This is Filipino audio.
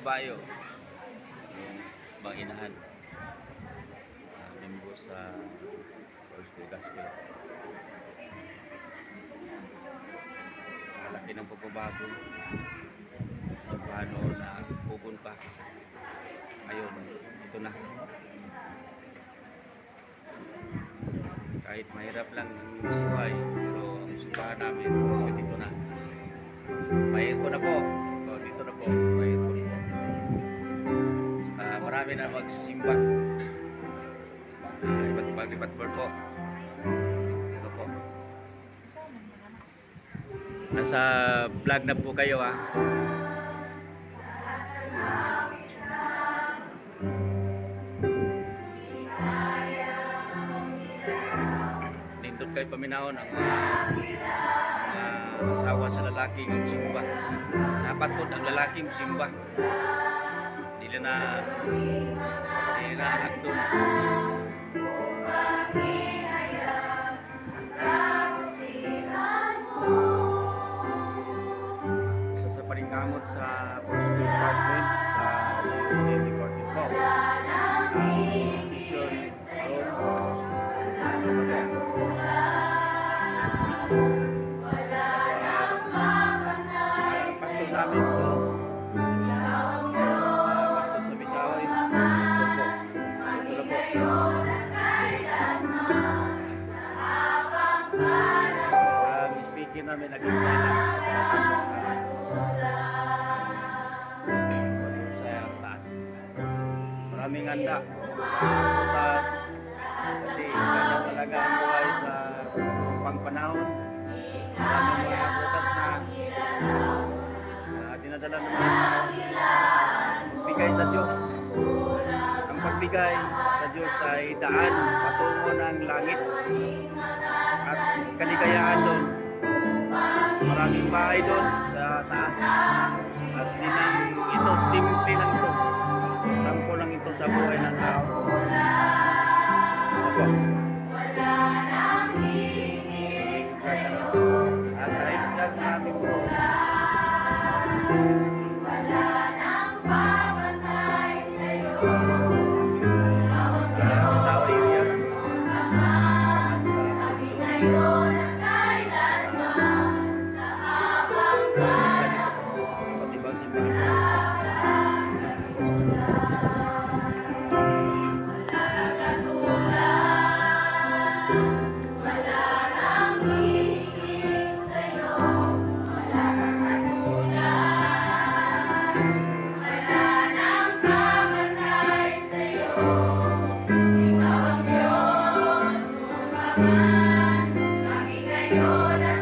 Kabayo, bang inahan, membro sa Gospel Gospel. Malaki ng pagbabago sa plano na pupunta. Ngayon, ito na. Kahit mahirap lang ang buhay, pero ang subahan namin, dito na. Mahir ko na po. Dito na po. Mahir ko na po. Marami na magsimba. Iba't bird po. Ito po. Nasa vlog na po kayo ha. Nindot kayo paminahon ang asawa sa lalaki ng simba. Dapat po ang lalaki ng simba. Hindi na doon. Isa sa paningkamot sa Gospel Department sa Department po. Station pastor namin po. Pastor sa Misaoy. Pastor po. Ito na po. Ang speaker namin naging sa taas. Maraming handa. Taas. Kasi kanya talaga ang buhay sa pangpanahon. Maraming mga butas na dinadala ng mga pagbigay sa Diyos. Ang pagbigay sa Diyos ay daan patungo ng langit at kaligayahan doon. Maraming bahay doon sa taas. At ito, simple lang ito. Sampo lang ito sa buhay ng tao. Opo. At dahil dyan namin po. You're